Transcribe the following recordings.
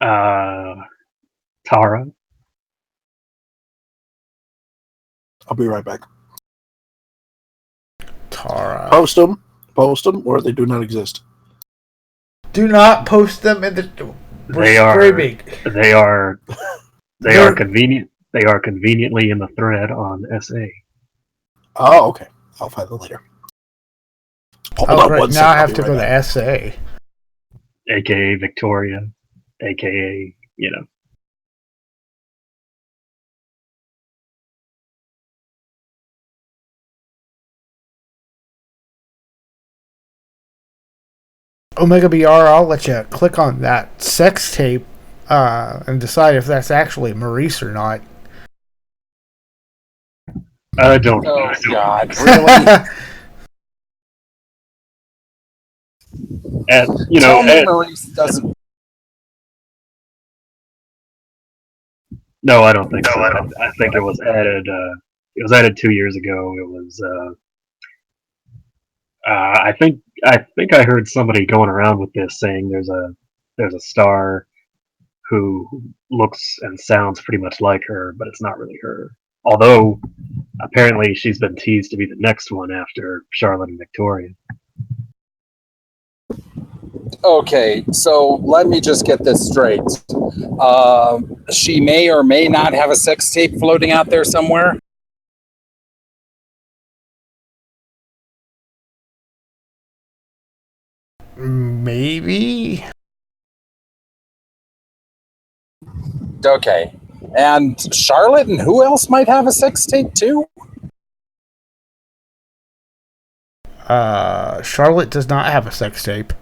Tara. I'll be right back. Tara. Post them, or they do not exist. Do not post them in the. They are convenient. They are conveniently in the thread on SA. Oh, okay. I'll find them later. Hold on one second. Now I have to go to SA. AKA Victoria. AKA, you know. Omega BR, I'll let you click on that sex tape and decide if that's actually Maurice or not. I don't. Oh God! Really? And you Tell know, me Maurice doesn't. No, I don't think so. I think it was added. It was added 2 years ago. It was. I think I heard somebody going around with this saying there's a star who looks and sounds pretty much like her, but it's not really her. Although apparently she's been teased to be the next one after Charlotte and Victoria. Okay, so let me just get this straight. She may or may not have a sex tape floating out there somewhere. Maybe. Okay, and Charlotte and who else might have a sex tape too? Charlotte does not have a sex tape.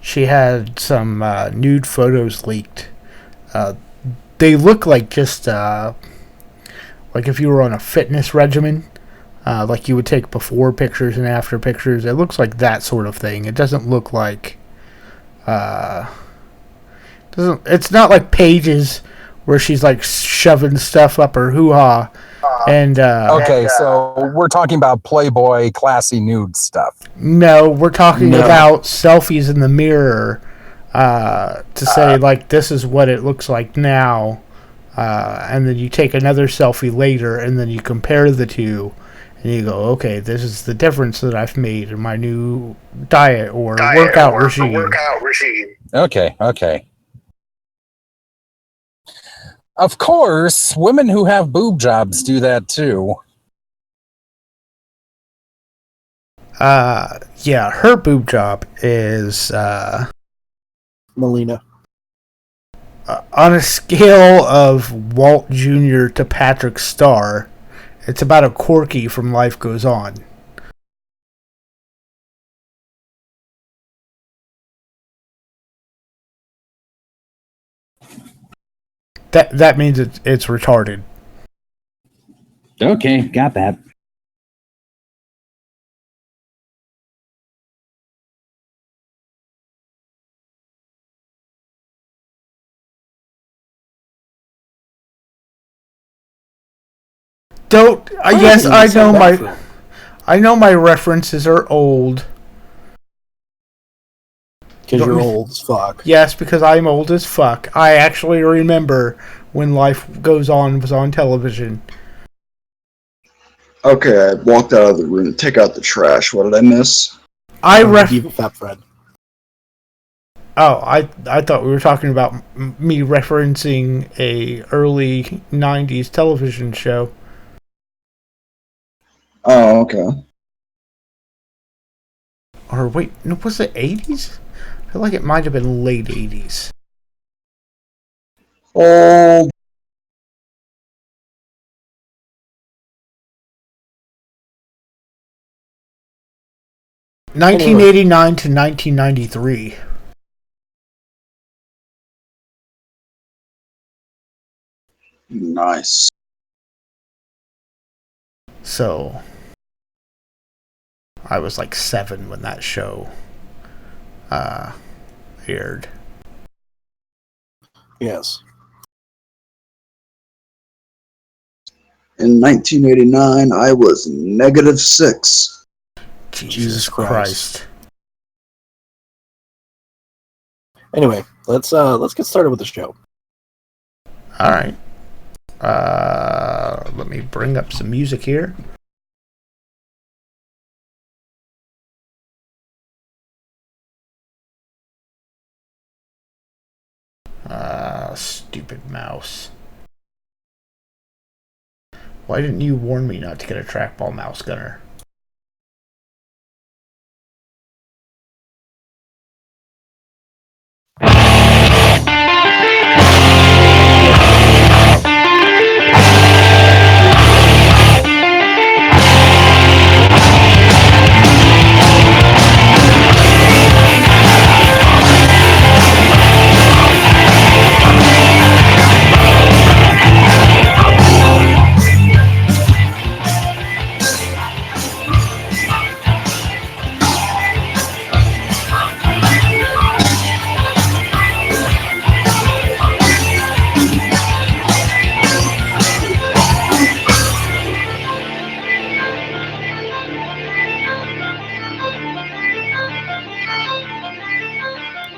She had some nude photos leaked. They look like just like if you were on a fitness regimen, like you would take before pictures and after pictures. It looks like that sort of thing. It doesn't look like it's not like Paige's where she's like shoving stuff up her hoo-ha. Okay, so we're talking about Playboy classy nude stuff. No, we're talking about selfies in the mirror to say, like, this is what it looks like now. And then you take another selfie later, and then you compare the two, and you go, okay, this is the difference that I've made in my new diet or workout regime. Okay. Of course, women who have boob jobs do that too. Yeah, her boob job is Melina. On a scale of Walt Jr. to Patrick Starr, it's about a Corky from Life Goes On. That means it's retarded. Okay, got that. Don't. Yes, I know my references are old. Because you're old as fuck. Yes, because I'm old as fuck. I actually remember when Life Goes On was on television. Okay, I walked out of the room to take out the trash. What did I miss? Fat Fred. Oh, I thought we were talking about me referencing a early 90s television show. Oh, okay. Or wait, no, was it 80s? I feel like it might have been late 80s. Oh. 1989 to 1993. Nice. So, I was like 7 when that show aired. Yes. In 1989, I was -6. Jesus Christ. Anyway, let's get started with the show. All right. Let me bring up some music here. Stupid mouse. Why didn't you warn me not to get a trackball mouse, Gunner?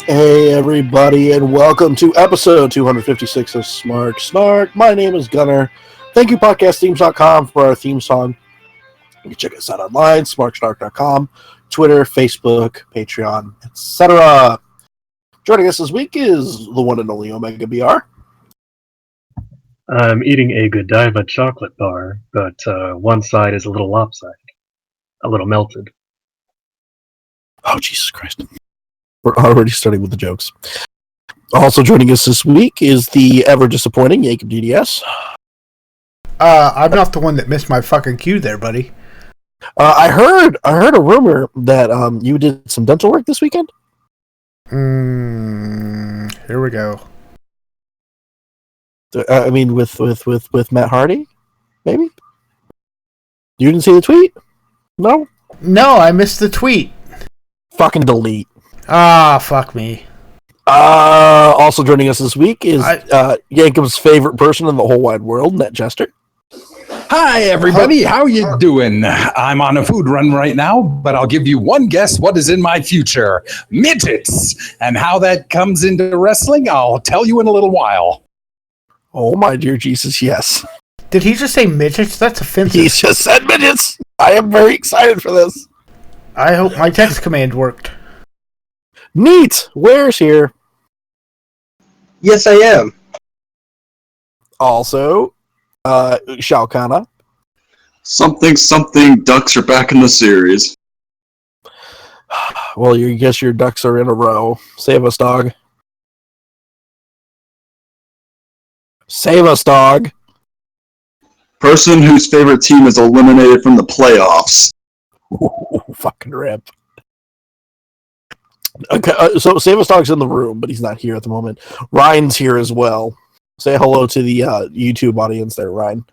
Hey everybody, and welcome to episode 256 of Smark Snark. My name is Gunner. Thank you, podcastthemes.com, for our theme song. You can check us out online, smarksnark.com, Twitter, Facebook, Patreon, etc. Joining us this week is the one and only Omega BR. I'm eating a Godiva chocolate bar, but one side is a little lopsided, a little melted. Oh, Jesus Christ. We're already starting with the jokes. Also joining us this week is the ever-disappointing Jacob DDS. I'm not the one that missed my fucking cue there, buddy. I heard a rumor that you did some dental work this weekend. Here we go. I mean, with Matt Hardy, maybe? You didn't see the tweet? No? No, I missed the tweet. Fucking delete. Ah, fuck me. Also joining us this week is Jacob's favorite person in the whole wide world, Net Jester. Hi, everybody. How you doing? I'm on a food run right now, but I'll give you one guess what is in my future. Midgets. And how that comes into wrestling, I'll tell you in a little while. Oh, my dear Jesus, yes. Did he just say midgets? That's offensive. He just said midgets. I am very excited for this. I hope my text command worked. Neat. Where's here? Yes, I am. Also, Shao Kahn. Something, Ducks are back in the series. Well, you guess your ducks are in a row. Save us, dog. Save us, dog. Person whose favorite team is eliminated from the playoffs. Ooh, fucking rip. Okay, so Save us, dog's in the room, but he's not here at the moment. Ryan's here as well. Say hello to the YouTube audience there, Ryan.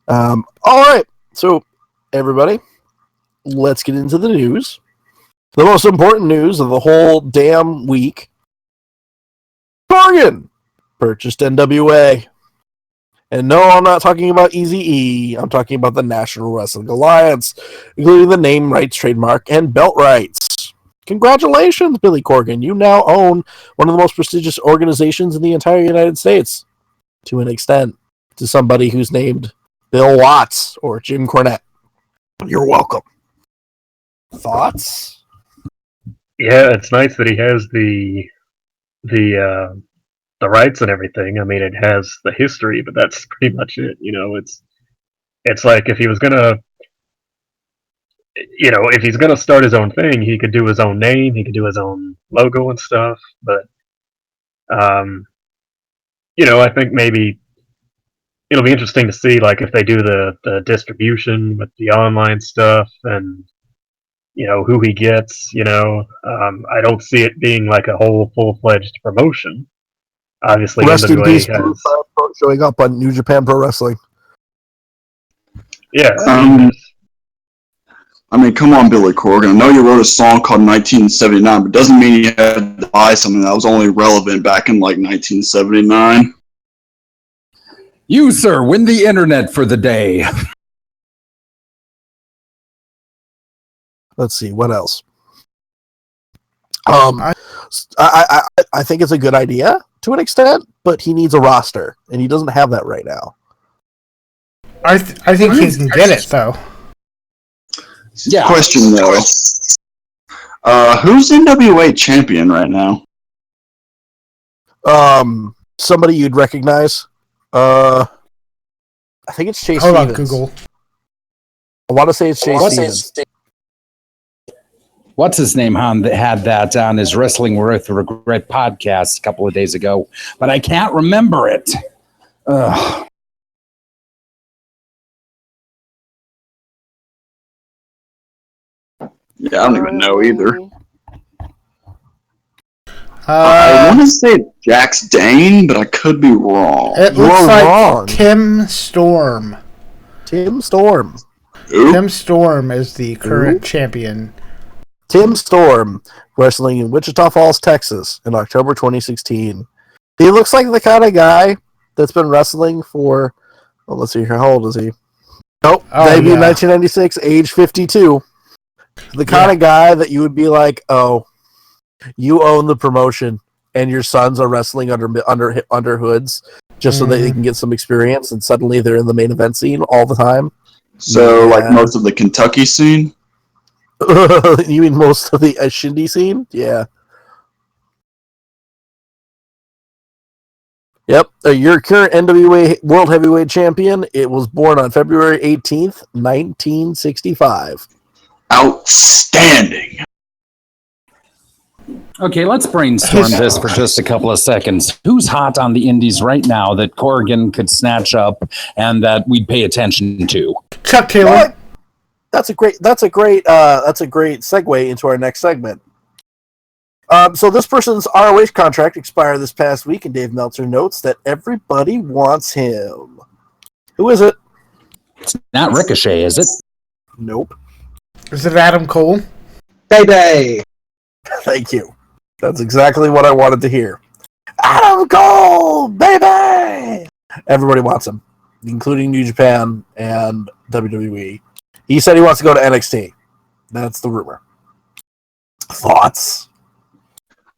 All right, so everybody, let's get into the news. The most important news of the whole damn week. Corgan purchased NWA. And no, I'm not talking about Eazy-E. I'm talking about the National Wrestling Alliance, including the name rights, trademark, and belt rights. Congratulations, Billy Corgan. You now own one of the most prestigious organizations in the entire United States. To an extent. To somebody who's named Bill Watts or Jim Cornette. You're welcome. Thoughts? Yeah, it's nice that he has the rights and everything. I mean, it has the history, but that's pretty much it. You know, it's like if he was gonna, if he's gonna start his own thing, he could do his own name, he could do his own logo and stuff. But, I think maybe it'll be interesting to see, like, if they do the distribution with the online stuff and who he gets. I don't see it being like a whole full-fledged promotion. Obviously, Rest in NWA peace, has showing up on New Japan Pro Wrestling. Yeah. I mean, come on, Billy Corgan. I know you wrote a song called 1979, but doesn't mean you had to buy something that was only relevant back in, like, 1979. You, sir, win the internet for the day. Let's see, what else? I think it's a good idea to an extent, but he needs a roster, and he doesn't have that right now. I think he can get it though. Yeah. Question though, who's NWA champion right now? Somebody you'd recognize. I think it's Chase Hold Stevens. on, Google. I want to say it's Chase Stevens. What's his name, Han, that had that on his Wrestling Worth Regret podcast a couple of days ago, but I can't remember it. Ugh. Yeah, I don't even know either. Uh, I want to say Jax Dane, but I could be wrong. it You're looks like wrong. Tim Storm. Tim Storm. Ooh. Tim Storm is the current champion. Tim Storm, wrestling in Wichita Falls, Texas, in October 2016. He looks like the kind of guy that's been wrestling for, well, let's see here, how old is he? Nope, debut 1996, age 52. The kind of guy that you would be like, oh, you own the promotion, and your sons are wrestling under hoods, just so that they can get some experience, and suddenly they're in the main event scene all the time. So, like most of the Kentucky scene? You mean most of the Shindy scene? Yeah. Yep. Your current NWA World Heavyweight Champion. It was born on February 18th, 1965. Outstanding. Okay, let's brainstorm this for just a couple of seconds. Who's hot on the indies right now that Corrigan could snatch up and that we'd pay attention to? Chuck Taylor. That's a great segue into our next segment. So this person's ROH contract expired this past week, and Dave Meltzer notes that everybody wants him. Who is it? It's not Ricochet, is it? Nope. Is it Adam Cole? Baby. Thank you. That's exactly what I wanted to hear. Adam Cole, baby! Everybody wants him, including New Japan and WWE. He said he wants to go to NXT. That's the rumor. Thoughts?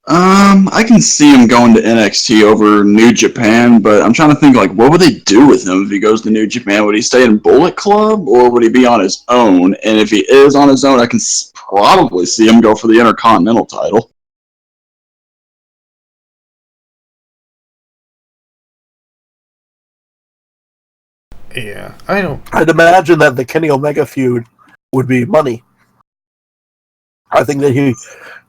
I can see him going to NXT over New Japan, but I'm trying to think, like, what would they do with him if he goes to New Japan? Would he stay in Bullet Club, or would he be on his own? And if he is on his own, I can probably see him go for the Intercontinental title. Yeah, I don't. I'd imagine that the Kenny Omega feud would be money. I think that he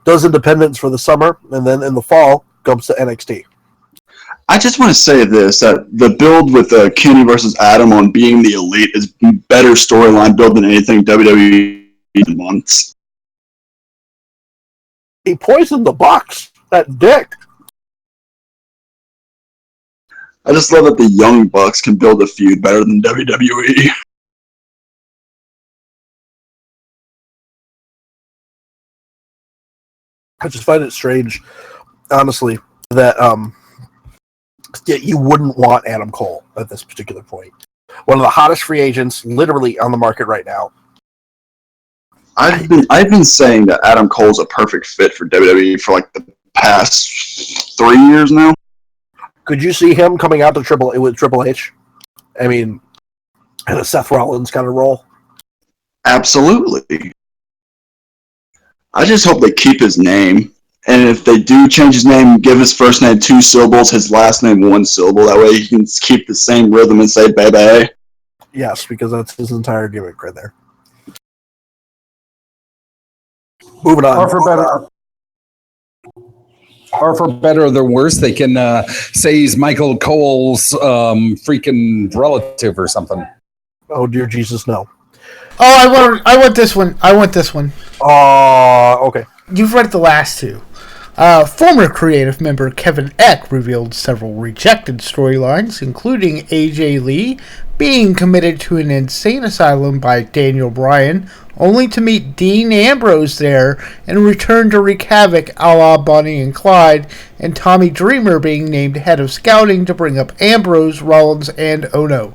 does Independence for the summer, and then in the fall comes to NXT. I just want to say this, that the build with Kenny versus Adam on being the Elite is better storyline build than anything WWE in months. He poisoned the Bucks. That dick. I just love that the Young Bucks can build a feud better than WWE. I just find it strange, honestly, that you wouldn't want Adam Cole at this particular point. One of the hottest free agents, literally on the market right now. I've been saying that Adam Cole's a perfect fit for WWE for like the past 3 years now. Could you see him coming out to Triple H? I mean, in a Seth Rollins kind of role. Absolutely. I just hope they keep his name. And if they do change his name, give his first name 2 syllables, his last name 1 syllable. That way he can keep the same rhythm and say baby. Yes, because that's his entire gimmick right there. Moving on. Or for better or the worse, they can say he's Michael Cole's freaking relative or something. Oh, dear Jesus, no. Oh, I want this one. Okay. You've read the last two. Former creative member Kevin Eck revealed several rejected storylines, including AJ Lee being committed to an insane asylum by Daniel Bryan, only to meet Dean Ambrose there and return to wreak havoc a la Bonnie and Clyde, and Tommy Dreamer being named head of scouting to bring up Ambrose, Rollins, and Ono.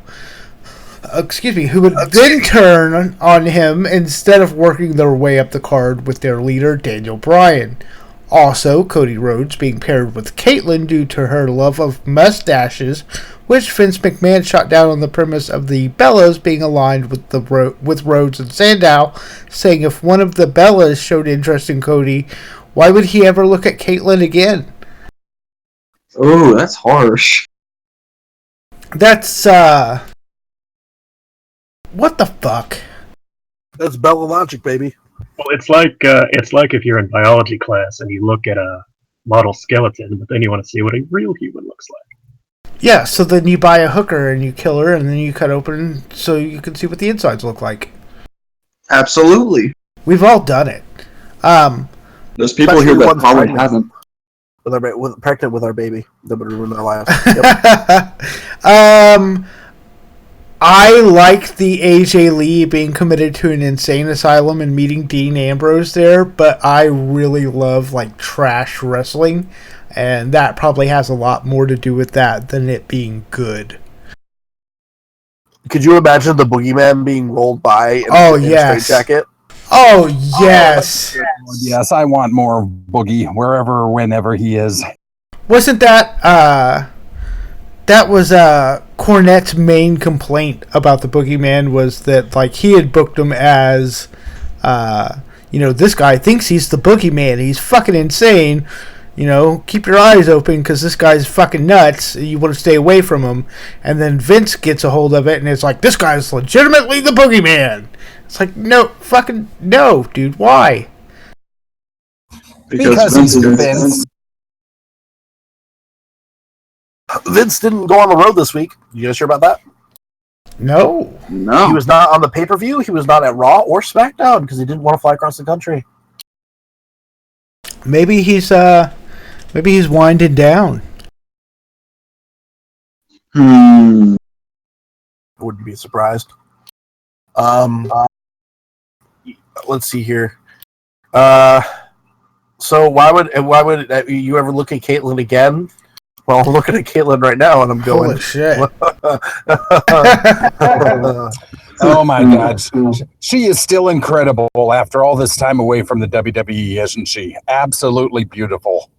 Who would then turn on him instead of working their way up the card with their leader, Daniel Bryan. Also, Cody Rhodes being paired with Caitlyn due to her love of mustaches, which Vince McMahon shot down on the premise of the Bellas being aligned with Rhodes and Sandow, saying if one of the Bellas showed interest in Cody, why would he ever look at Caitlyn again? Oh, that's harsh. That's, what the fuck? That's Bella logic, baby. Well, it's like if you're in biology class and you look at a model skeleton, but then you want to see what a real human looks like. Yeah, so then you buy a hooker and you kill her and then you cut open so you can see what the insides look like. Absolutely. We've all done it. There's people here that probably haven't. Pregnant with our baby that would ruin their lives. Yep. I like the AJ Lee being committed to an insane asylum and meeting Dean Ambrose there, but I really love like trash wrestling, and that probably has a lot more to do with that than it being good. Could you imagine the boogeyman being rolled by in a straitjacket? Oh, yes. Yes, I want more Boogie wherever, whenever he is. Wasn't that, that was Cornette's main complaint about the Boogeyman was that, like, he had booked him as, this guy thinks he's the Boogeyman. He's fucking insane. Keep your eyes open because this guy's fucking nuts. You want to stay away from him. And then Vince gets a hold of it and it's like, this guy's legitimately the Boogeyman. It's like, no, fucking no, dude. Why? Because he's Vince. Vince didn't go on the road this week. You guys sure about that? No. He was not on the pay-per-view. He was not at Raw or SmackDown because he didn't want to fly across the country. Maybe he's winding down. I wouldn't be surprised. Let's see here. So why would you ever look at Caitlyn again? Well, I'm looking at Caitlyn right now, and I'm going, holy shit. Oh my God. She is still incredible after all this time away from the WWE, isn't she? Absolutely beautiful.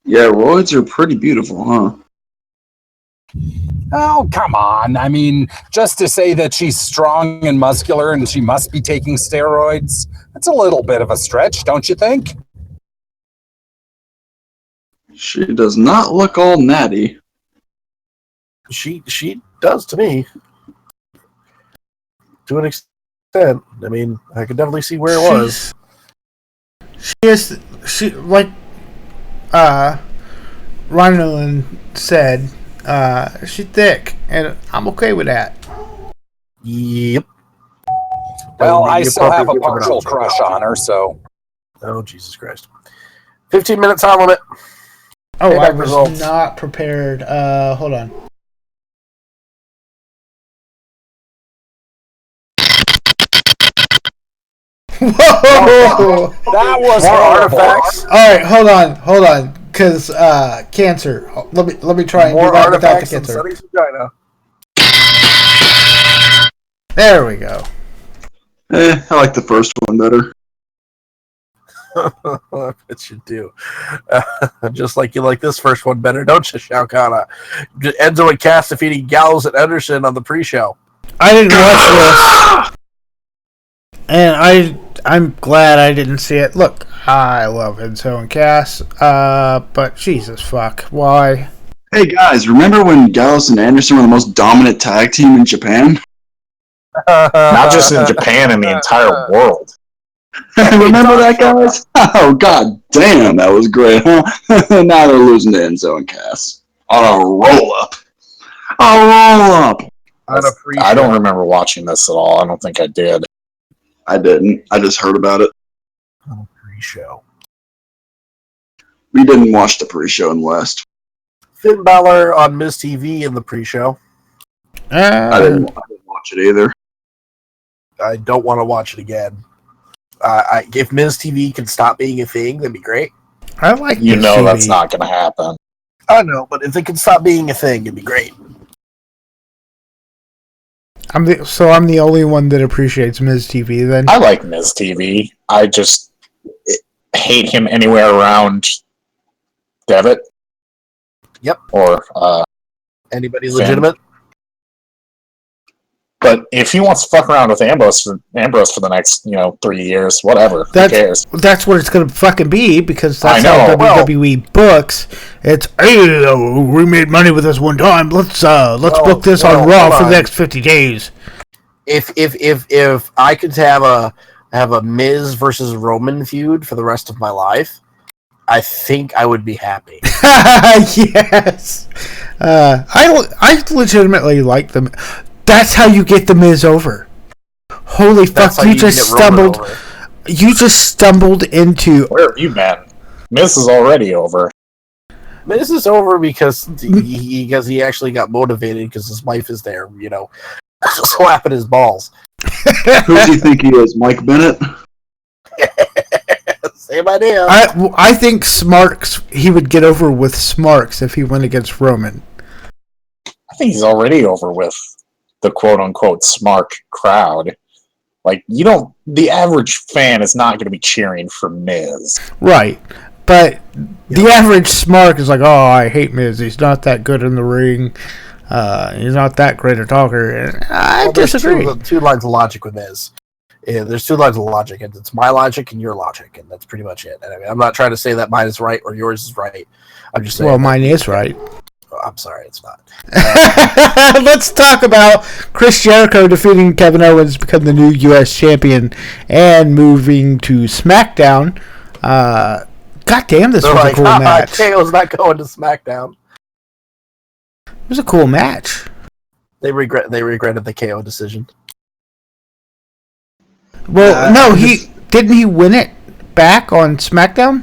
Yeah, roids are pretty beautiful, huh? Oh, come on. I mean, just to say that she's strong and muscular and she must be taking steroids, that's a little bit of a stretch, don't you think? She does not look all natty. She does to me. To an extent. I mean, I can definitely see where it was. She like Rhinoland said, she's thick, and I'm okay with that. Yep. Well, I still have a partial crush on her, so. Oh, Jesus Christ. 15 minutes time limit. Oh, Payback I was results. not prepared. Hold on. Whoa! That was More horrible. artifacts. All right, hold on, because cancer. Let me try and More do that without the artifacts than cancer. Sunny's vagina. There we go. I like the first one better. I bet you do. Just like you like this first one better, don't you, Shao Kahn? Enzo and Cass defeating Gallows and Anderson on the pre-show. I didn't watch this, and I'm glad I didn't see it. Look, I love Enzo and Cass, but Jesus fuck, why? Hey guys, remember when Gallows and Anderson were the most dominant tag team in Japan? Not just in Japan, in the entire world. Remember that, guys? Oh, god damn, that was great, huh? Now they're losing to Enzo and Cass. On a roll-up. A roll-up! I don't remember watching this at all. I don't think I did. I didn't. I just heard about it. On a pre-show. We didn't watch the pre-show in West. Finn Balor on Miz TV in the pre-show. I didn't watch it either. I don't want to watch it again. If Miz TV can stop being a thing, that'd be great. I like You Miz know TV. that's not going to happen. I know, but if it can stop being a thing, it'd be great. I'm the only one that appreciates Miz TV. Then I like Miz TV. I just hate him anywhere around Devitt. Yep. Or Anybody Finn. legitimate? But if he wants to fuck around with Ambrose for the next 3 years, whatever. Who cares? That's what it's going to fucking be, because that's I how know, WWE books. It's, hey, we made money with this one time. Let's book this on Raw for the next 50 days. If I could have a Miz versus Roman feud for the rest of my life, I think I would be happy. Yes. I legitimately like them. That's how you get the Miz over. Holy fuck! You just stumbled. You just stumbled into. Where have you been? Miz is already over. Miz is over because he actually got motivated because his wife is there, slapping his balls. Who do you think he is, Mike Bennett? Same idea. I think Smarks. He would get over with Smarks if he went against Roman. I think he's already over with the quote-unquote Smark crowd. Like, the average fan is not going to be cheering for Miz. Right. But the average Smark is like, oh, I hate Miz. He's not that good in the ring. He's not that great a talker. I disagree. There's two lines of logic with Miz. Yeah, there's two lines of logic, and it's my logic and your logic, and that's pretty much it. And I mean, I'm not trying to say that mine is right or yours is right. I'm just saying. Well, mine is right. I'm sorry, it's not. Let's talk about Chris Jericho defeating Kevin Owens to become the new U.S. champion and moving to SmackDown. God damn, this was a cool match. KO's not going to SmackDown. It was a cool match. They regretted the KO decision. Well, no, didn't he win it back on SmackDown?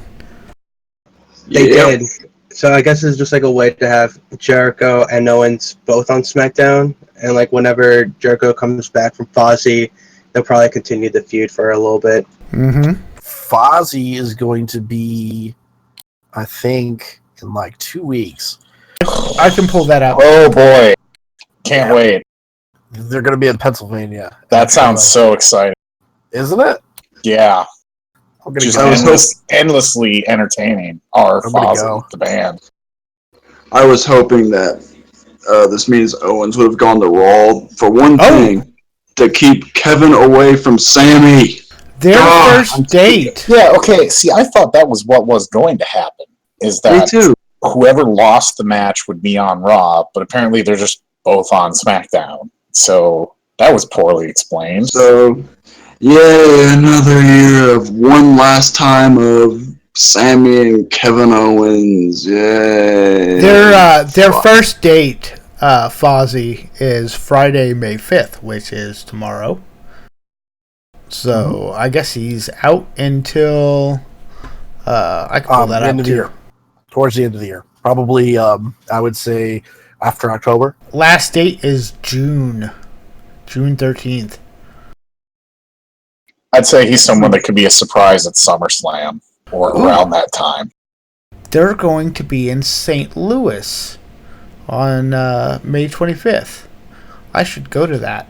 They did. So I guess it's just like a way to have Jericho and Owens both on SmackDown, and like whenever Jericho comes back from Fozzy, they'll probably continue the feud for a little bit. Mm-hmm. Fozzy is going to be, I think, in like 2 weeks. I can pull that out. Oh boy, can't wait. They're going to be in Pennsylvania. That sounds so exciting, isn't it? Yeah. Just endlessly entertaining. Go. The band. I was hoping that this means Owens would have gone to Raw for one thing, to keep Kevin away from Sammy. Their first date. Yeah, okay. See, I thought that was what was going to happen. Is that whoever lost the match would be on Raw, but apparently they're just both on SmackDown. So that was poorly explained. So, yay, another year of one last time of Sammy and Kevin Owens. Yay. Their first date, Fozzy, is Friday, May 5th, which is tomorrow. So I guess he's out until I can pull that end of the year. Towards the end of the year, probably. I would say after October. Last date is June 13th. I'd say he's someone that could be a surprise at SummerSlam or around that time. They're going to be in St. Louis on May 25th. I should go to that.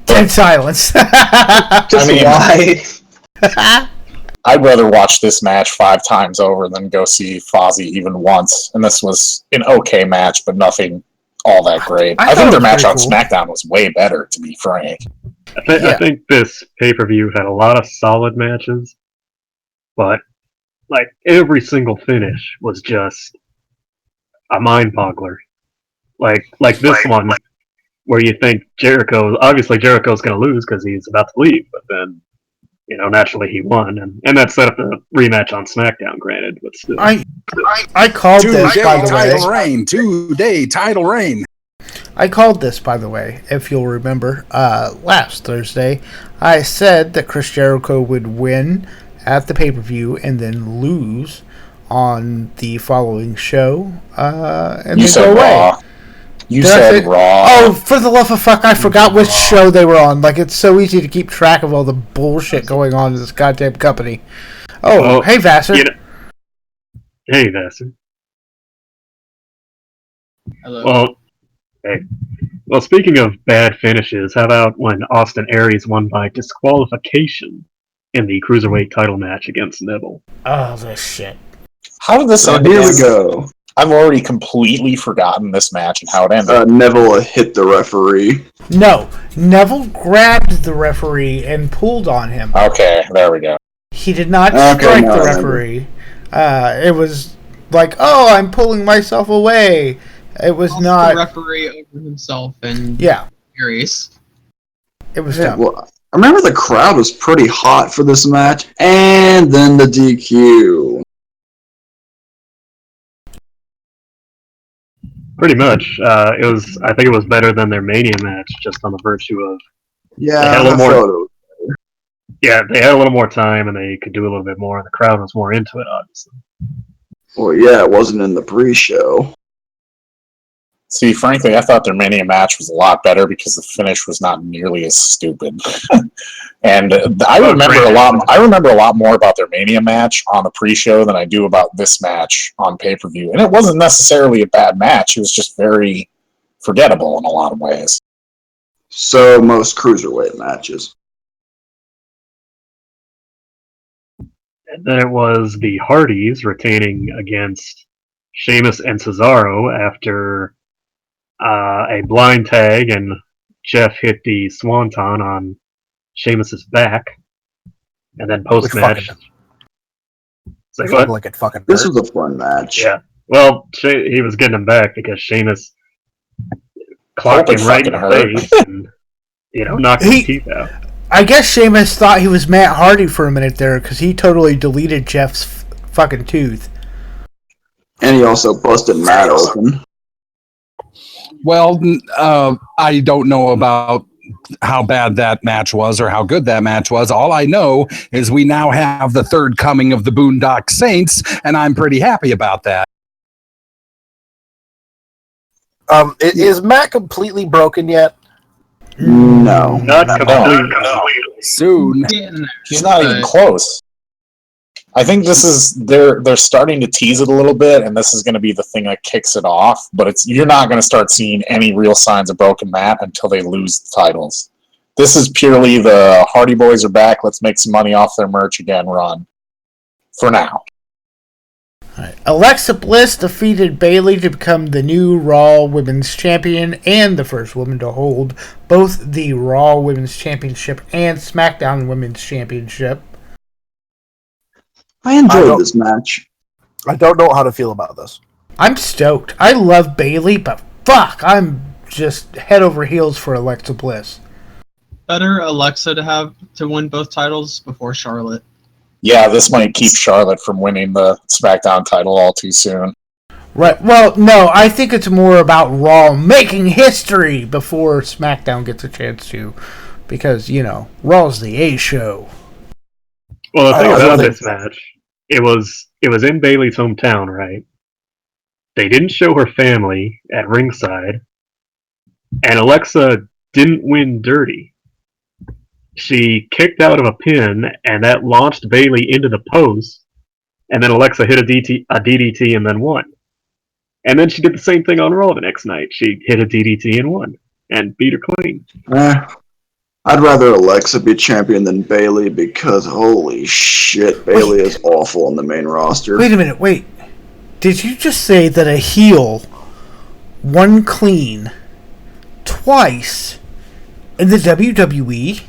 Dead silence. Why? I'd rather watch this match 5 times over than go see Fozzy even once. And this was an okay match, but nothing all that great. I think their match on SmackDown was way better, to be frank. I think this pay-per-view had a lot of solid matches, but like every single finish was just a mind-boggler. Like this one, where you think Jericho's going to lose because he's about to leave, but then naturally he won, and that set up a rematch on SmackDown. Granted, but still, I called this by the way. 2-day title reign. I called this, by the way, if you'll remember, last Thursday. I said that Chris Jericho would win at the pay-per-view and then lose on the following show, and you then go away. Raw. You said Raw. Oh, for the love of fuck, I forgot which show they were on. Like, it's so easy to keep track of all the bullshit going on in this goddamn company. Oh, hey, Vassar. Hey, Vassar. Hello. Well, Hey. Well, speaking of bad finishes, how about when Austin Aries won by disqualification in the Cruiserweight title match against Neville? Oh, this shit. How did this So end here again? we go. I've already completely forgotten this match and how it ended. Neville hit the referee. No, Neville grabbed the referee and pulled on him. Okay, there we go. He did not Okay, strike now the I remember. referee. It was like, oh, I'm pulling myself away. It was Also not. the referee over himself and Yeah, Aries. it was Yeah, dumb. well, I remember the crowd was pretty hot for this match, and then the DQ. Pretty much. It was. I think it was better than their Mania match, just on the virtue of Yeah, They had a little I more- thought it was. they had a little more time and they could do a little bit more, and the crowd was more into it, obviously. Well, yeah, it wasn't in the pre-show. See, frankly, I thought their Mania match was a lot better because the finish was not nearly as stupid. And I remember a lot more about their Mania match on the pre-show than I do about this match on pay-per-view. And it wasn't necessarily a bad match. It was just very forgettable in a lot of ways. So most cruiserweight matches. And then it was the Hardys retaining against Sheamus and Cesaro after a blind tag, and Jeff hit the Swanton on Sheamus's back. And then post match, It looked like it fucking This hurt. was a fun match. yeah. Well, he was getting him back because Sheamus clocked Hope it him right in the fucking hurt. face and knocked his teeth out. I guess Sheamus thought he was Matt Hardy for a minute there because he totally deleted Jeff's fucking tooth. And he also busted Matt open. Well, I don't know about how bad that match was or how good that match was. All I know is we now have the third coming of the Boondock Saints, and I'm pretty happy about that. Is Matt completely broken yet? No. Not completely. Soon. Getting there. He's not even close. I think this is they're starting to tease it a little bit, and this is going to be the thing that kicks it off. But you're not going to start seeing any real signs of broken Matt until they lose the titles. This is purely the Hardy Boys are back. Let's make some money off their merch again. Run for now. Right. Alexa Bliss defeated Bayley to become the new Raw Women's Champion and the first woman to hold both the Raw Women's Championship and SmackDown Women's Championship. I enjoyed this match. I don't know how to feel about this. I'm stoked. I love Bayley, but fuck, I'm just head over heels for Alexa Bliss. Better Alexa to win both titles before Charlotte. Yeah, this might keep Charlotte from winning the SmackDown title all too soon. Right. Well, no, I think it's more about Raw making history before SmackDown gets a chance to. Because, Raw's the A show. Well, the thing I don't about think this match, it was in Bayley's hometown, right? They didn't show her family at ringside, and Alexa didn't win dirty. She kicked out of a pin, and that launched Bayley into the post, and then Alexa hit a DDT and then won. And then she did the same thing on Raw the next night. She hit a DDT and won, and beat her clean. I'd rather Alexa be champion than Bayley because holy shit, Bayley is awful on the main roster. Wait a minute, wait. Did you just say that a heel won clean twice in the WWE?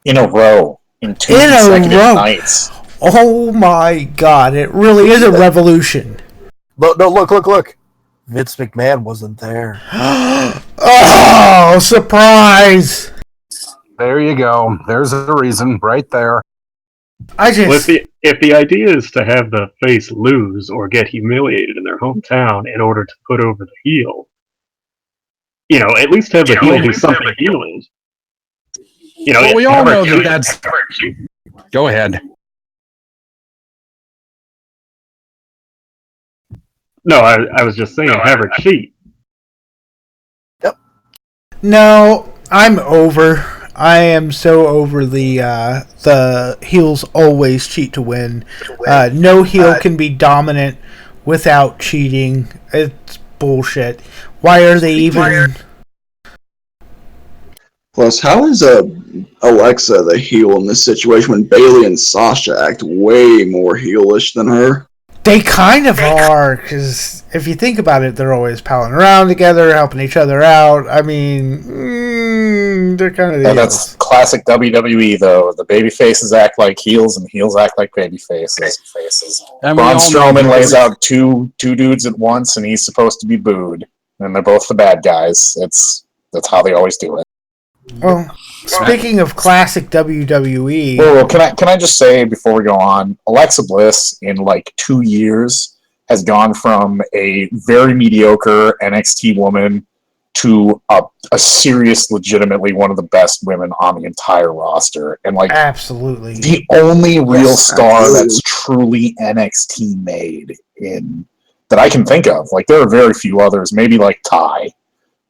In a row. In two In a consecutive row. nights. Oh my god, it really is a revolution. Look, no, look. Vince McMahon wasn't there. Oh, surprise! There you go. There's a reason right there. I Well, just... if the idea is to have the face lose or get humiliated in their hometown in order to put over the heel, at least have the heel do something heel is. Well, we all know cheat. that's... Go ahead. No, I was just saying, have her cheat. No, I'm over. I am so over the heels always cheat to win. No heel can be dominant without cheating. It's bullshit. Why are they even? Plus, how is Alexa the heel in this situation when Bailey and Sasha act way more heelish than her? They kind of are, because if you think about it, they're always palling around together, helping each other out. I mean, they're kind of the And that's classic WWE, though. The baby faces act like heels, and heels act like baby faces. And Braun Strowman lays out two dudes at once, and he's supposed to be booed. And they're both the bad guys. That's how they always do it. Well, speaking of classic WWE... Well, can I just say, before we go on, Alexa Bliss, in like 2 years, has gone from a very mediocre NXT woman to a serious, legitimately one of the best women on the entire roster. And like, absolutely. The only real star absolutely. that's truly NXT made that I can think of. Like, there are very few others, maybe like Ty.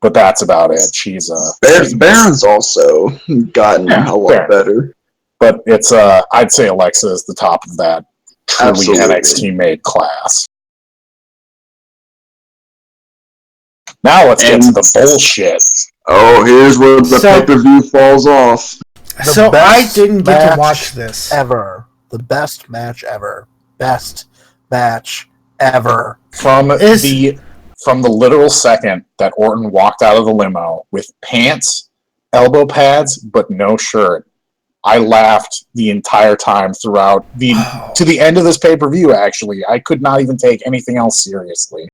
But that's about it. She's Baron's also gotten a lot better. But it's I'd say Alexa is the top of that truly Absolutely. NXT made class. Now let's get to the bullshit. Oh, here's where the pay-per-view falls off. So I didn't get to watch this. Ever. The best match ever. Best match ever. From the literal second that Orton walked out of the limo with pants, elbow pads, but no shirt, I laughed the entire time throughout to the end of this pay-per-view, actually. I could not even take anything else seriously.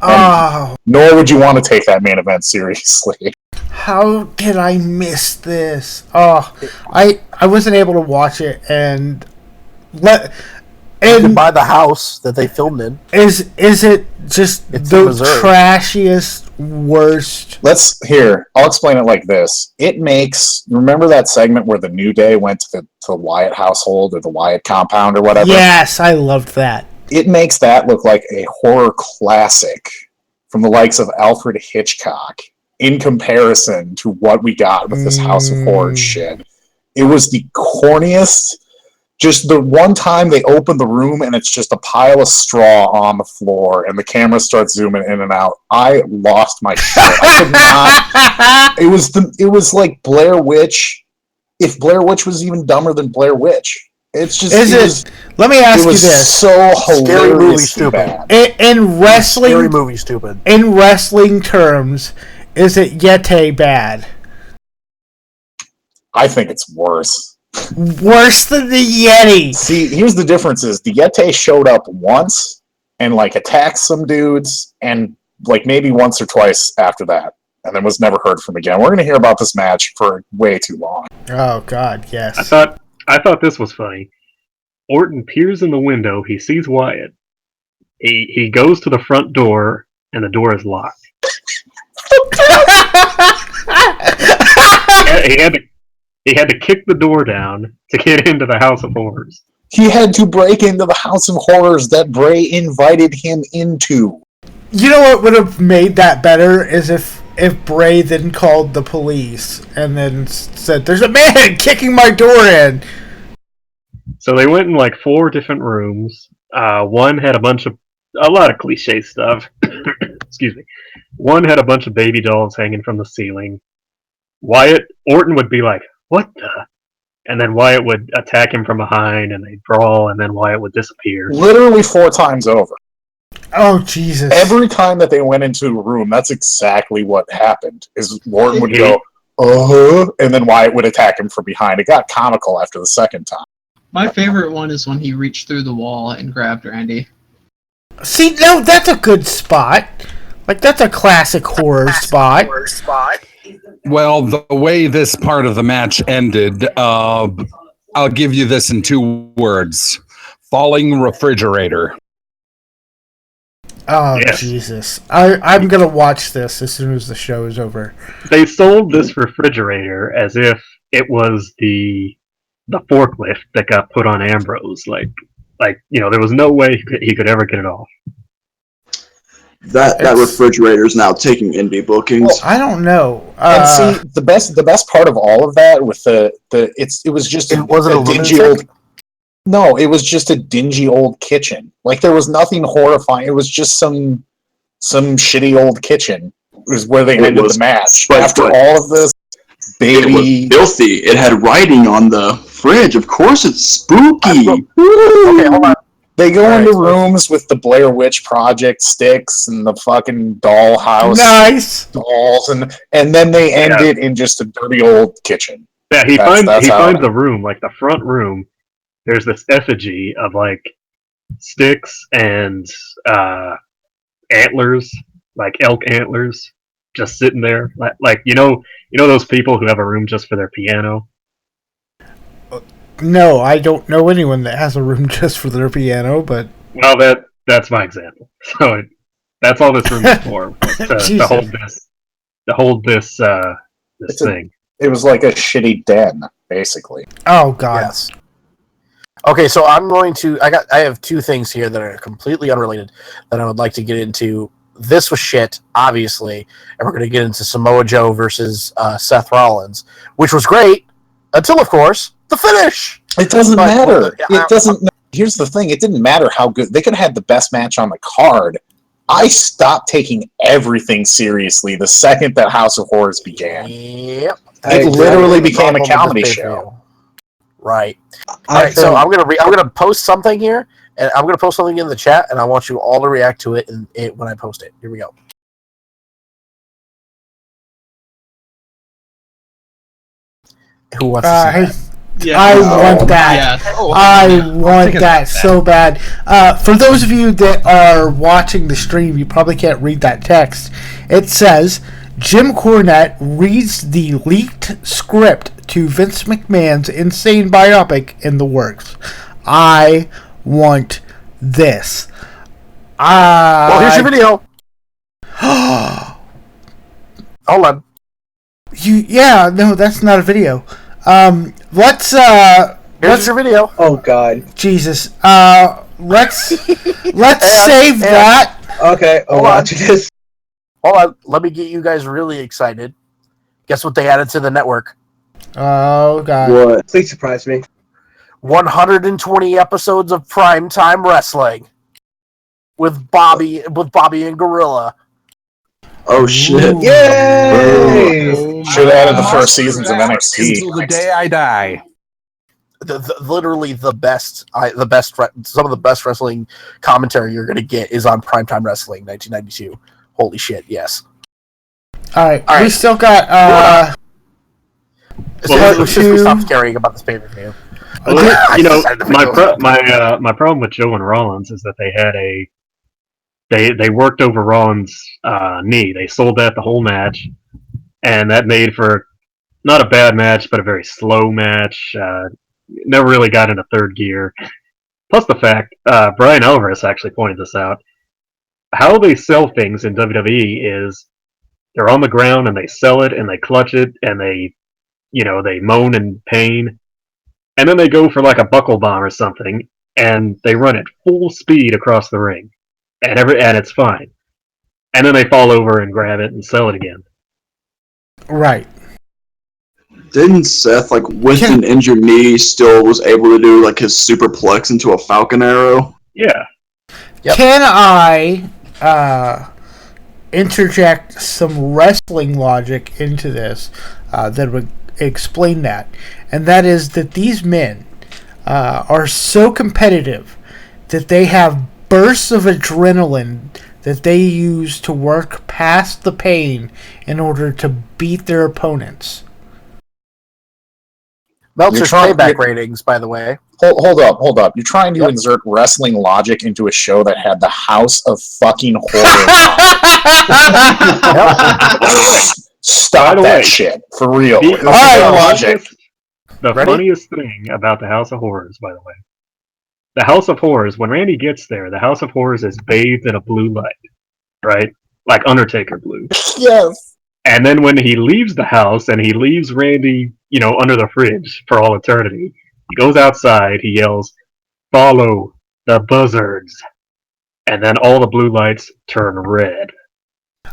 Nor would you want to take that main event seriously. How did I miss this? I wasn't able to watch it and you could buy the house that they filmed in. Is it just the trashiest, worst? I'll explain it like this. It makes, remember that segment where the New Day went to the Wyatt household or the Wyatt compound or whatever? Yes, I loved that. It makes that look like a horror classic from the likes of Alfred Hitchcock in comparison to what we got with this House of Horrors shit. It was the corniest. Just the one time they open the room and it's just a pile of straw on the floor and the camera starts zooming in and out. I lost my shit. I could not. It was like Blair Witch. If Blair Witch was even dumber than Blair Witch. It's just. Let me ask you this. So hilarious. Stupid. In wrestling. Scary movie stupid. In wrestling terms, is it Yeti bad? I think it's worse. Worse than the Yeti. See, here's the difference: is the Yeti showed up once and like attacked some dudes, and like maybe once or twice after that, and then was never heard from again. We're gonna hear about this match for way too long. Oh God, yes. I thought this was funny. Orton peers in the window. He sees Wyatt. He goes to the front door, and the door is locked. He had to kick the door down to get into the House of Horrors. He had to break into the House of Horrors that Bray invited him into. You know what would have made that better is if Bray then called the police and then said, "There's a man kicking my door in." So they went in like 4 different rooms. One had a lot of cliche stuff. Excuse me. One had a bunch of baby dolls hanging from the ceiling. Orton would be like, "What the?" And then Wyatt would attack him from behind, and they'd brawl, and then Wyatt would disappear. Literally 4 times over. Oh, Jesus. Every time that they went into a room, that's exactly what happened. Is Orton would go, and then Wyatt would attack him from behind. It got comical after the second time. My favorite one is when he reached through the wall and grabbed Randy. See, no, that's a good spot. Like, that's a classic horror spot. Well, the way this part of the match ended, I'll give you this in 2 words. Falling refrigerator. Oh, yes. Jesus. I'm going to watch this as soon as the show is over. They sold this refrigerator as if it was the forklift that got put on Ambrose. Like there was no way he could ever get it off. That refrigerator is now taking indie bookings. Well, I don't know. And see, the best part of all of that with it was just a dingy old. No, it was just a dingy old kitchen. Like there was nothing horrifying. It was just some shitty old kitchen. is where they ended the match. but- After all of this, It was baby. filthy. It had writing on the fridge. Of course, it's spooky. Okay, hold on. They go All into right, so- rooms with the Blair Witch Project sticks and the fucking dollhouse Nice. dolls, and then they end it in just a dirty old kitchen. Yeah, he That's finds how- a room, like the front room. There's this effigy of like sticks and antlers, like elk antlers, just sitting there. Like you know those people who have a room just for their piano. No, I don't know anyone that has a room just for their piano, but Well, that's my example. So that's all this room is for, to Jesus. hold this It's a- thing. It was like a shitty den, basically. oh god. Yes. Okay, so I'm going to. I have two things here that are completely unrelated that I would like to get into. This was shit, obviously, and we're going to get into Samoa Joe versus Seth Rollins, which was great until, of course, the finish. It doesn't But- matter. well, It doesn't. Here's the thing. It didn't matter how good they could have had the best match on the card. I stopped taking everything seriously the second that House of Horrors began. Yep. It literally became a Problem with comedy this show. pay-per-view. Right. All I right. So think- I'm gonna post something here, and I'm gonna post something in the chat, and I want you all to react to it, when I post it. Here we go. Who wants to see that? Yeah. I want that. Yeah. I want taking that so bad. For those of you that are watching the stream, you probably can't read that text. It says, Jim Cornette reads the leaked script to Vince McMahon's insane biopic in the works. I want this. Well, here's your video. Hold on. Yeah, no, that's not a video. Let's Here's your video. Oh God. Jesus. Let's save that. Okay, I'll Hold on. watch this. Hold on. Let me get you guys really excited. Guess what they added to the network? Oh god. What? Please surprise me. 120 episodes of primetime wrestling with Bobby and Gorilla. Oh shit! Yay! Should have added the first seasons of NXT. Until the day I die. Literally the best. Some of the best wrestling commentary you're gonna get is on primetime wrestling, 1992. Holy shit! Yes. All right. All We right. still got So Part since we two. stopped caring about this pay-per-view. Well, you know, I decided to my go- my problem with Joe and Rollins is that they worked over Rollins' knee. They sold that the whole match, and that made for not a bad match, but a very slow match. Never really got into third gear. Plus the fact, Brian Alvarez actually pointed this out. How they sell things in WWE is they're on the ground and they sell it and they clutch it and they moan in pain, and then they go for like a buckle bomb or something and they run at full speed across the ring, and it's fine, and then they fall over and grab it and sell it again. right. Didn't Seth, like with an injured knee, still was able to do like his superplex into a Falcon Arrow? Yeah. Yep. Can I interject some wrestling logic into this that would explain that? And that is that these men are so competitive that they have bursts of adrenaline that they use to work past the pain in order to beat their opponents. Meltzer's You're trying- payback ratings, by the way. Hold up. You're trying to Yep. insert wrestling logic into a show that had the House of fucking Horror. Stop By the that way, shit. For real. The, It's no logic. the Ready? funniest thing about the House of Horrors, by the way, the House of Horrors, when Randy gets there, the House of Horrors is bathed in a blue light, right? Like Undertaker blue. Yes. And then when he leaves the house and he leaves Randy, under the fridge for all eternity, he goes outside, he yells, "Follow the buzzards." And then all the blue lights turn red.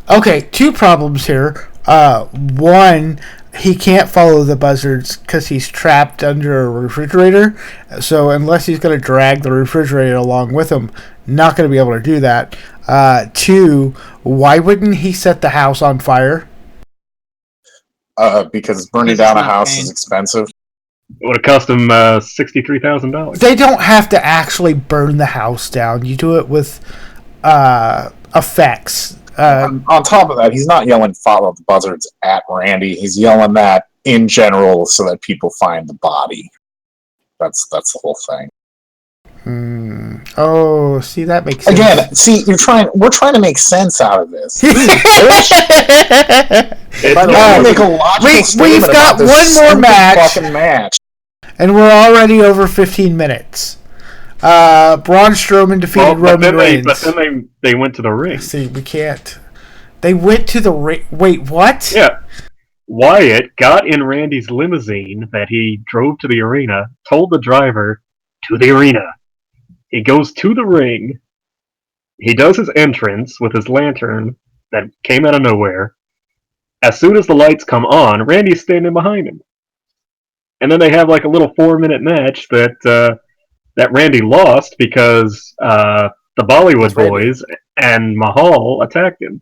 Okay, two problems here. One, he can't follow the buzzards because he's trapped under a refrigerator. So unless he's going to drag the refrigerator along with him, not going to be able to do that. Two, why wouldn't he set the house on fire? Because burning Because down it's a not house pain. is expensive. It would have cost him $63,000. They don't have to actually burn the house down. You do it with effects. On top of that, he's not yelling "follow the buzzards" at Randy. He's yelling that in general so that people find the body. That's the whole thing. Oh, see, that makes sense. Again, see, we're trying to make sense out of this. This is bullshit. By the way, make a logical we've got about this one more stupid match. fucking match. And we're already over 15 minutes. Braun Strowman defeated Roman Reigns. But then they went to the ring. See, we can't. They went to the ring. Wait, what? Yeah. Wyatt got in Randy's limousine that he drove to the arena, told the driver, to the arena. He goes to the ring. He does his entrance with his lantern that came out of nowhere. As soon as the lights come on, Randy's standing behind him. And then they have like a little 4-minute match that Randy lost because the Bollywood Boys and Mahal attacked him.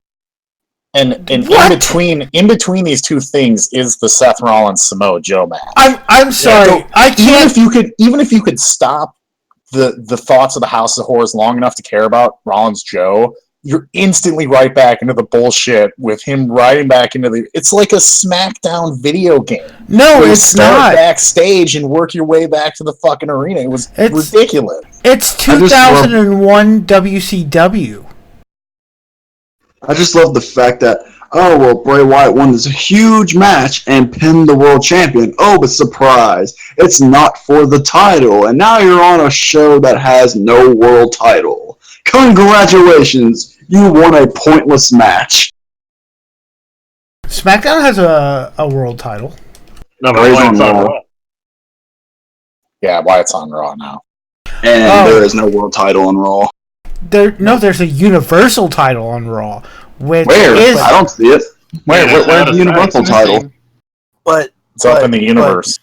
And in between these two things is the Seth Rollins Samoa Joe match. I'm sorry. So I can't. Even if you could stop the thoughts of the House of Horrors long enough to care about Rollins Joe, you're instantly right back into the bullshit with him riding back into the... It's like a SmackDown video game. No, it's start not. Backstage and work your way back to the fucking arena. It was ridiculous. It's 2001 WCW. I just love the fact that, oh, well, Bray Wyatt won this huge match and pinned the world champion. Oh, but surprise, it's not for the title. And now you're on a show that has no world title. Congratulations, you won a pointless match. SmackDown has a world title. No, but Wyatt's on Raw. Yeah, Wyatt's on Raw now. And there is no world title on Raw. There's a Universal title on Raw. Where? I don't see it. Where's the Universal title? But it's up in the universe.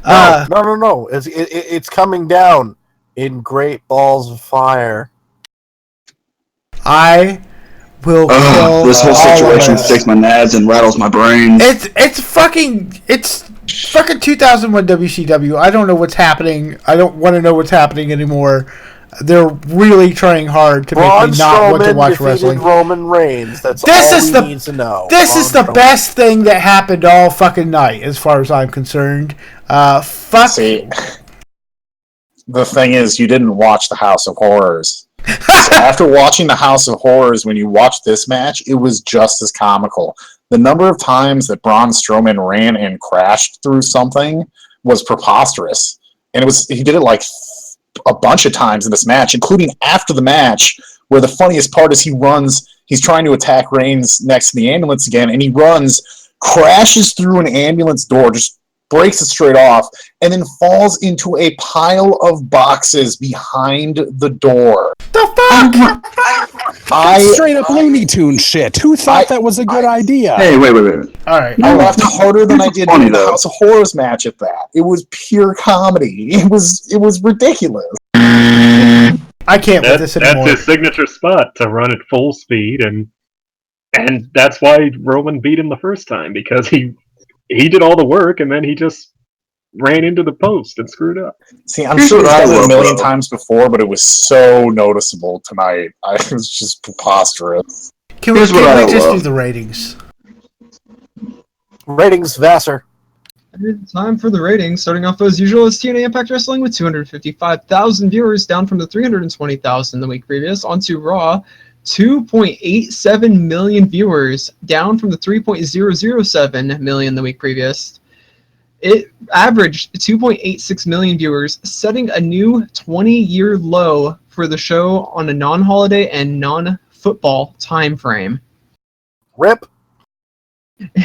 No. It's coming down in great balls of fire. I will kill this whole situation sticks my nads and rattles my brains. It's fucking 2001 WCW. I don't know what's happening. I don't want to know what's happening anymore. They're really trying hard to make me not want to watch wrestling. Roman Reigns. That's all we need to know. This is the best thing that happened all fucking night, as far as I'm concerned. See, the thing is, you didn't watch the House of Horrors. So after watching the House of Horrors, when you watched this match, it was just as comical. The number of times that Braun Strowman ran and crashed through something was preposterous, and he did it like a bunch of times in this match, including after the match, where the funniest part is he's trying to attack Reigns next to the ambulance again, and he runs, crashes through an ambulance door, just breaks it straight off, and then falls into a pile of boxes behind the door. The fuck? Straight up Looney Tunes shit. Who thought that was a good idea? Hey, wait. All right. I laughed harder than I did funny, in the though. House of Horrors match at that. It was pure comedy. It was ridiculous. I can't with this anymore. That's his signature spot, to run at full speed, and that's why Roman beat him the first time, because he did all the work and then he just ran into the post and screwed up. See, I'm sure it's done it a million times before, but it was so noticeable tonight. It was just preposterous. Can we just do the ratings? Ratings, Vassar. Time for the ratings. Starting off as usual is TNA Impact Wrestling with 255,000 viewers, down from the 320,000 the week previous. Onto Raw, 2.87 million viewers, down from the 3.007 million the week previous. It averaged 2.86 million viewers, setting a new 20-year low for the show on a non-holiday and non-football time frame. RIP.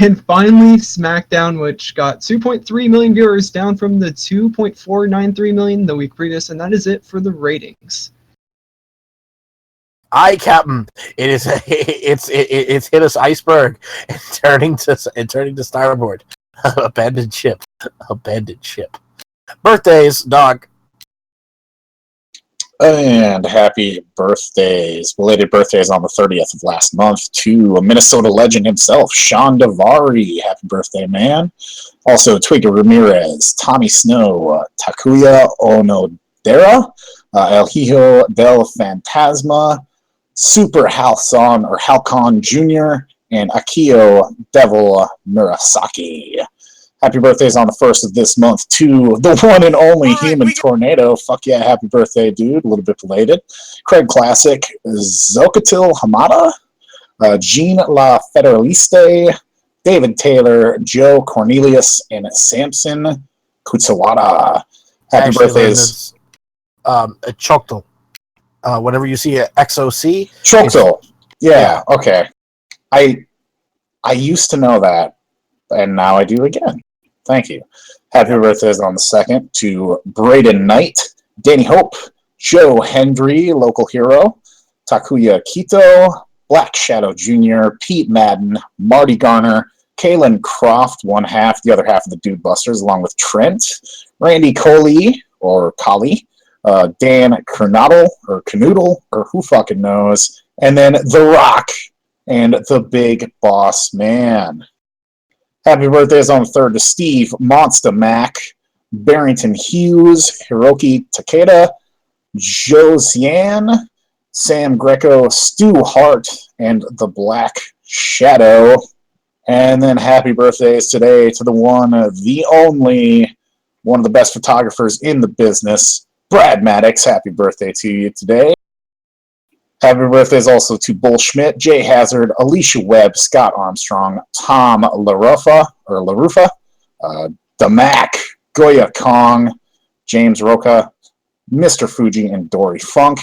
And finally, SmackDown, which got 2.3 million viewers, down from the 2.493 million the week previous, and that is it for the ratings. Aye, Captain. It's hit us iceberg and turning to starboard. Abandoned ship. Birthdays, dog. And happy birthdays, belated birthdays on the 30th of last month to a Minnesota legend himself, Sean Davari. Happy birthday, man. Also, Twigga Ramirez, Tommy Snow, Takuya Onodera, El Hijo del Fantasma, Super Halcon Jr., and Akio Devil Murasaki. Happy birthdays on the 1st of this month to the one and only Human Tornado. Fuck yeah, happy birthday, dude. A little bit belated. Craig Classic, Zokatil Hamada, Jean La Federaliste, David Taylor, Joe Cornelius, and Samson Kutsawada. Happy birthdays. Choctaw. Whenever you see an XOC. Choctaw. Yeah, okay. I used to know that, and now I do again. Thank you. Happy birthdays on the 2nd to Braden Knight, Danny Hope, Joe Hendry, local hero, Takuya Kito, Black Shadow Jr., Pete Madden, Marty Garner, Kalen Croft, one half, the other half of the Dude Busters, along with Trent, Randy Coley, or Collie, Dan Kernodle, or Canoodle, or who fucking knows, and then The Rock and the Big Boss Man. Happy birthdays on the 3rd to Steve Monster Mac, Barrington Hughes, Hiroki Takeda, Josiane, Sam Greco, Stu Hart, and the Black Shadow. And then happy birthdays today to the one, the only, one of the best photographers in the business, Brad Maddox. Happy birthday to you today. Happy birthdays also to Bull Schmidt, Jay Hazard, Alicia Webb, Scott Armstrong, Tom LaRufa, The Mac, Goya Kong, James Roca, Mr. Fuji, and Dory Funk.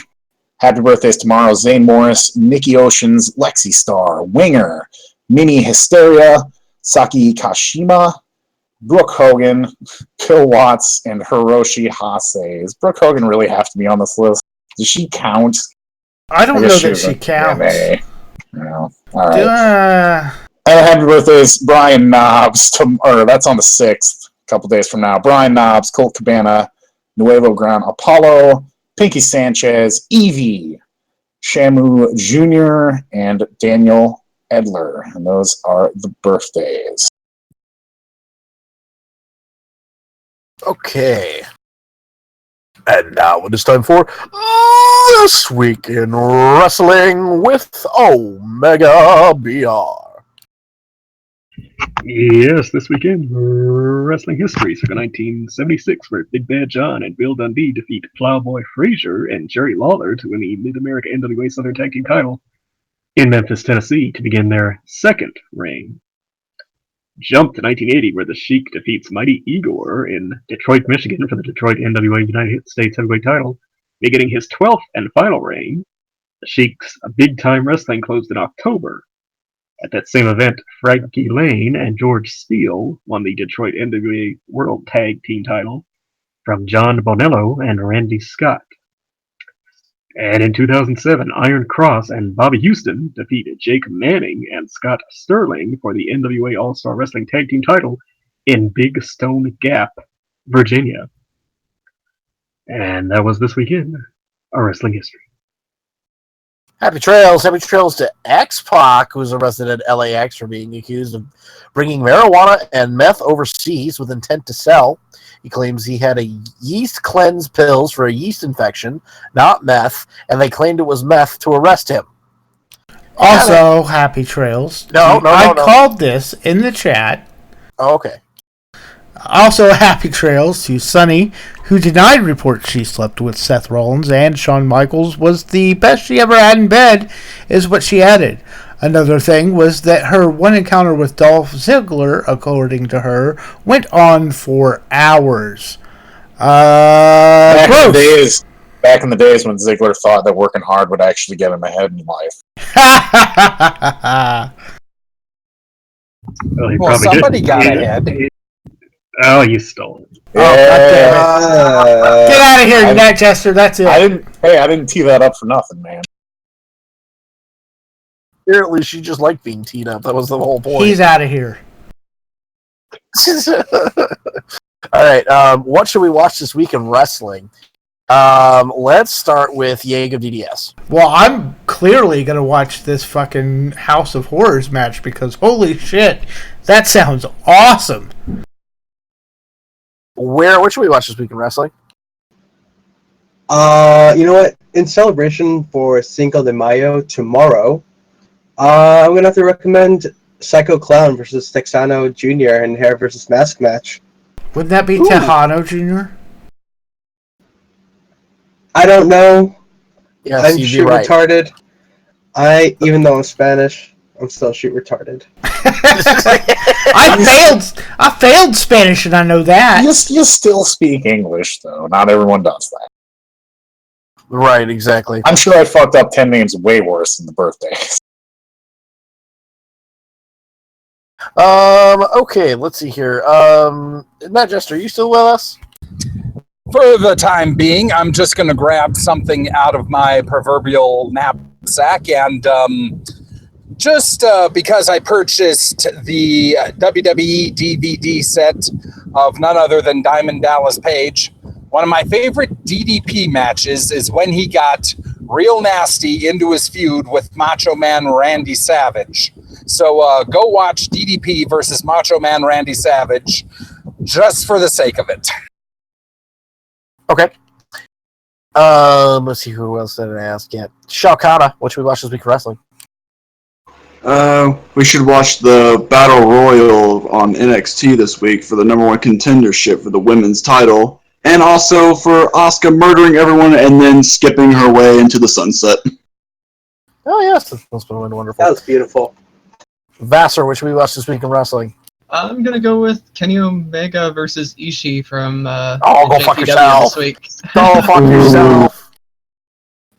Happy birthdays tomorrow, Zane Morris, Nikki Oceans, Lexi Star, Winger, Mini Hysteria, Saki Kashima, Brooke Hogan, Bill Watts, and Hiroshi Hase. Does Brooke Hogan really have to be on this list? Does she count? I don't know that she counts. No. All right. And happy birthdays, Brian Knobs. That's on the 6th, a couple days from now. Brian Knobs, Colt Cabana, Nuevo Ground Apollo, Pinky Sanchez, Evie, Shamu Jr., and Daniel Edler. And those are the birthdays. Okay. And now it is time for This Week in Wrestling with Omega BR. Yes, this weekend, wrestling history, circa 1976, where Big Bad John and Bill Dundee defeat Plowboy Frazier and Jerry Lawler to win the Mid-America NWA Southern Tag Team title in Memphis, Tennessee, to begin their second reign. Jump to 1980, where the Sheik defeats Mighty Igor in Detroit, Michigan for the Detroit NWA United States Heavyweight title, beginning his 12th and final reign. The Sheik's Big Time Wrestling closed in October. At that same event, Frankie Lane and George Steele won the Detroit NWA World Tag Team title from John Bonello and Randy Scott. And in 2007, Iron Cross and Bobby Houston defeated Jake Manning and Scott Sterling for the NWA All-Star Wrestling Tag Team title in Big Stone Gap, Virginia. And that was this weekend, our wrestling history. Happy trails to X-Pac, who was arrested at LAX for being accused of bringing marijuana and meth overseas with intent to sell. He claims he had a yeast cleanse pills for a yeast infection, not meth, and they claimed it was meth to arrest him. Also, happy trails. No. I called this in the chat. Oh, okay. Also, happy trails to Sunny, who denied reports she slept with Seth Rollins and Shawn Michaels was the best she ever had in bed, is what she added. Another thing was that her one encounter with Dolph Ziggler, according to her, went on for hours. Back in the days when Ziggler thought that working hard would actually get him ahead in life. Well, somebody got ahead. Oh, you stole it. Oh, get out of here, Matt Chester. That's it. I didn't tee that up for nothing, man. Apparently, she just liked being teed up. That was the whole point. He's out of here. All right. What should we watch this week in wrestling? Let's start with Yeg of DDS. Well, I'm clearly going to watch this fucking House of Horrors match because holy shit, that sounds awesome. Where should we watch this week in wrestling? You know what? In celebration for Cinco de Mayo tomorrow, I'm gonna have to recommend Psycho Clown versus Texano Jr. in Hair versus Mask match. Wouldn't that be Tejano Jr.? I don't know. Yes, I'm you'd be shoot right. retarded. Even though I'm Spanish, I'm still shoot retarded. I failed Spanish, and I know that. You still speak English, though. Not everyone does that. Right, exactly. I'm sure I fucked up 10 names way worse than the birthdays. Okay, let's see here. Matt Jester, are you still with us? For the time being, I'm just going to grab something out of my proverbial knapsack and just because I purchased the WWE DVD set of none other than Diamond Dallas Page, one of my favorite DDP matches is when he got real nasty into his feud with Macho Man Randy Savage. So go watch DDP versus Macho Man Randy Savage just for the sake of it. Okay. Let's see, who else did I ask yet? Shao Kahn, what should we watch this week in wrestling? We should watch the Battle Royal on NXT this week for the number one contendership for the women's title, and also for Asuka murdering everyone and then skipping her way into the sunset. Oh, yes, that's been wonderful. That was beautiful. Vassar, what should we watch this week in wrestling? I'm gonna go with Kenny Omega versus Ishii from go fuck JPW yourself. this week. Go fuck yourself.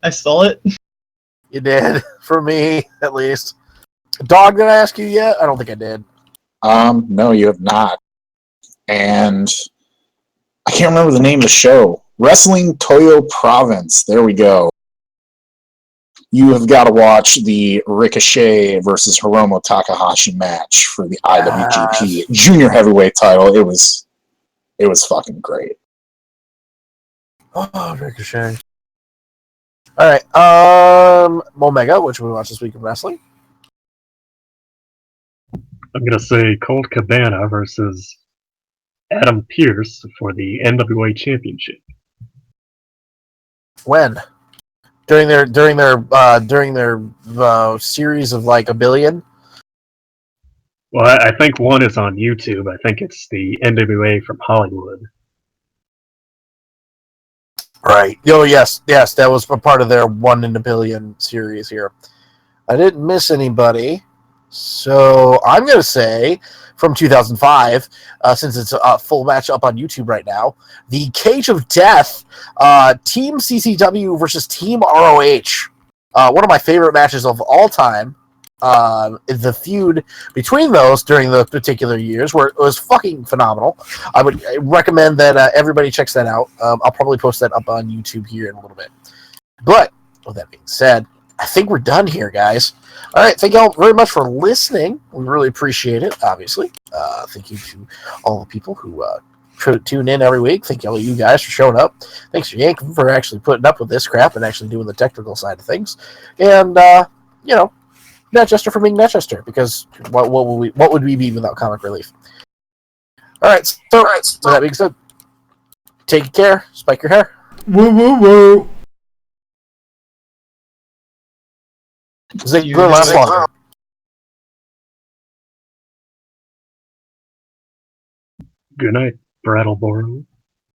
I stole it. You did, for me, at least. Dog, did I ask you yet? I don't think I did. No, you have not. And I can't remember the name of the show. Wrestling Toyo Province. There we go. You have got to watch the Ricochet versus Hiromu Takahashi match for the IWGP Junior Heavyweight title. It was fucking great. Oh, Ricochet. All right. Omega, which we watch this week in wrestling. I'm going to say Colt Cabana versus Adam Pearce for the NWA Championship. When? During their series of like a billion. Well, I think one is on YouTube. I think it's the NWA from Hollywood. Right. Oh, yes, that was a part of their 1 in a billion series here. I didn't miss anybody, so I'm going to say from 2005, since it's a full match up on YouTube right now, the Cage of Death, Team CCW versus Team ROH. One of my favorite matches of all time. The feud between those during the particular years where it was fucking phenomenal. I would recommend that everybody checks that out. I'll probably post that up on YouTube here in a little bit. But with that being said, I think we're done here, guys. All right, thank you all very much for listening. We really appreciate it, obviously. Thank you to all the people who tune in every week. Thank all of you guys for showing up. Thanks to Yank for actually putting up with this crap and actually doing the technical side of things. And, Manchester for being Manchester, because what would we be without comic relief? All right, so that being said, take care, spike your hair. Woo woo woo. Ziggler last longer. Good night, Brattleboro.